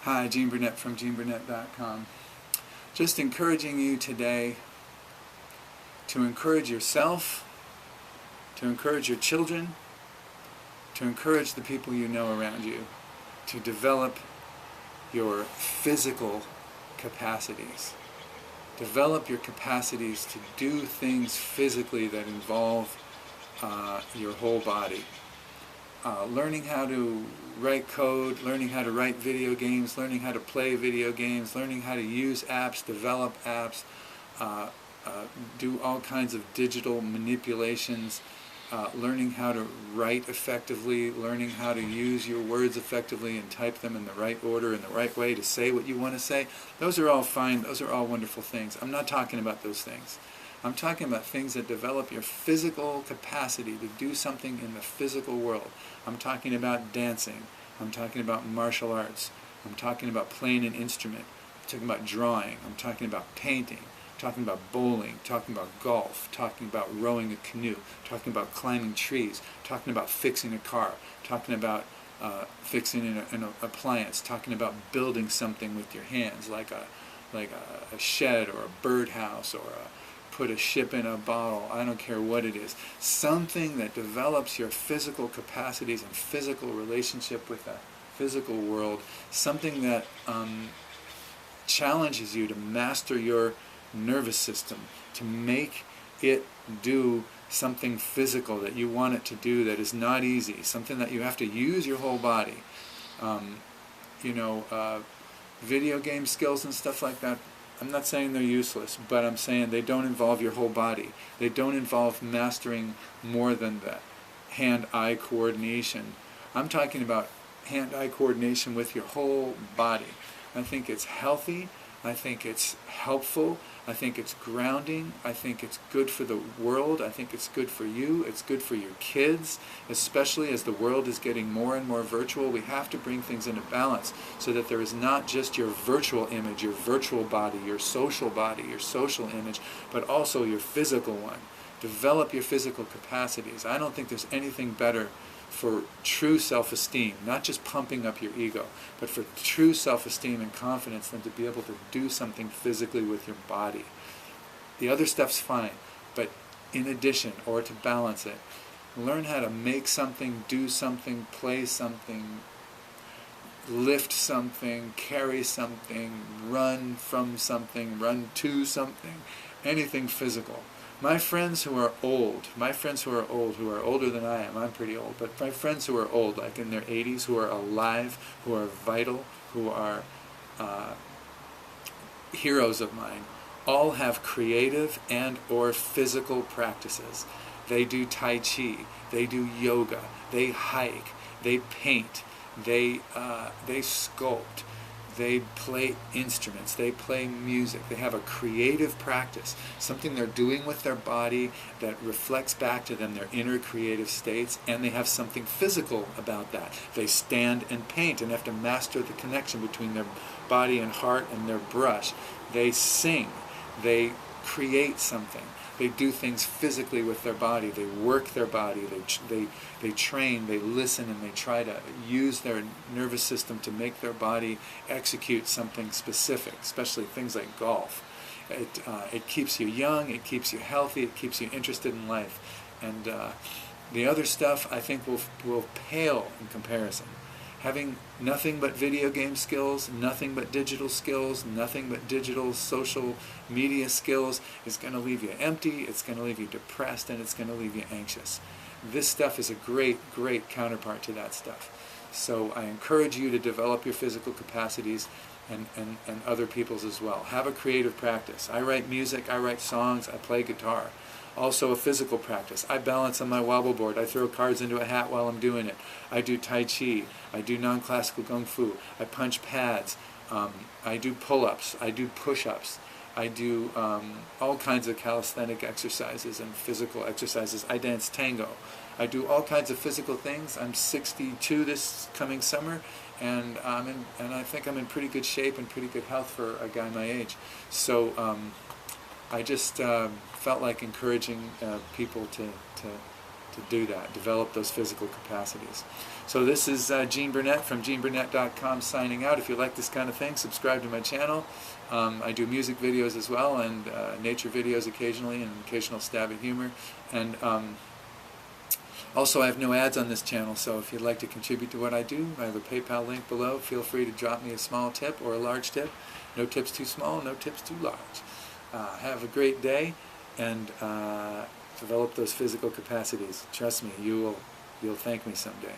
Hi, Gene Burnett from GeneBurnett.com. Just encouraging you today to encourage yourself, to encourage your children, to encourage the people you know around you, to develop your physical capacities. Develop your capacities to do things physically that involve your whole body. Learning how to write code, learning how to write video games, learning how to play video games, learning how to use apps, develop apps, do all kinds of digital manipulations, learning how to write effectively, learning how to use your words effectively and type them in the right order, in the right way to say what you want to say. Those are all fine, those are all wonderful things. I'm not talking about those things. I'm talking about things that develop your physical capacity to do something in the physical world. I'm talking about dancing. I'm talking about martial arts. I'm talking about playing an instrument. I'm talking about drawing. I'm talking about painting. I'm talking about bowling. Talking about golf. Talking about rowing a canoe. Talking about climbing trees. Talking about fixing a car. Talking about fixing an appliance. Talking about building something with your hands, like a shed or a birdhouse or put a ship in a bottle. I don't care what it is. Something that develops your physical capacities and physical relationship with the physical world. Something that challenges you to master your nervous system, to make it do something physical that you want it to do that is not easy. Something that you have to use your whole body. Video game skills and stuff like that, I'm not saying they're useless, but I'm saying they don't involve your whole body. They don't involve mastering more than the hand-eye coordination. I'm talking about hand-eye coordination with your whole body. I think it's healthy. I think it's helpful. I think it's grounding. I think it's good for the world. I think it's good for you. It's good for your kids, especially as the world is getting more and more virtual. We have to bring things into balance so that there is not just your virtual image, your virtual body, your social image, but also your physical one. Develop your physical capacities. I don't think there's anything better for true self-esteem, not just pumping up your ego, but for true self-esteem and confidence than to be able to do something physically with your body. The other stuff's fine, but in addition, or to balance it, learn how to make something, do something, play something, lift something, carry something, run from something, run to something, anything physical. My friends who are old, who are older than I am, I'm pretty old, but my friends who are old, like in their 80s, who are alive, who are vital, who are heroes of mine, all have creative and or physical practices. They do Tai Chi, they do yoga, they hike, they paint, they sculpt, they play instruments, they play music, they have a creative practice, something they're doing with their body that reflects back to them their inner creative states, and they have something physical about that. They stand and paint and have to master the connection between their body and heart and their brush. They sing, they create something. They do things physically with their body. They work their body. They train. They listen, and they try to use their nervous system to make their body execute something specific, especially things like golf. It keeps you young. It keeps you healthy. It keeps you interested in life. And the other stuff, I think, will pale in comparison. Having nothing but video game skills, nothing but digital skills, nothing but digital social media skills is going to leave you empty, it's going to leave you depressed, and it's going to leave you anxious. This stuff is a great, great counterpart to that stuff. So I encourage you to develop your physical capacities and other people's as well. Have a creative practice. I write music, I write songs, I play guitar. Also a physical practice. I balance on my wobble board. I throw cards into a hat while I'm doing it. I do Tai Chi. I do non-classical Kung Fu. I punch pads. I do pull-ups. I do push-ups. I do all kinds of calisthenic exercises and physical exercises. I dance tango. I do all kinds of physical things. I'm 62 this coming summer, and I think I'm in pretty good shape and pretty good health for a guy my age. So I just felt like encouraging people to to do that, develop those physical capacities. So this is Gene Burnett from GeneBurnett.com signing out. If you like this kind of thing, subscribe to my channel. I do music videos as well, and nature videos occasionally, and occasional stab at humor. And also, I have no ads on this channel, so if you'd like to contribute to what I do, I have a PayPal link below. Feel free to drop me a small tip or a large tip. No tips too small, no tips too large. Have a great day, and develop those physical capacities. Trust me, you'll thank me someday.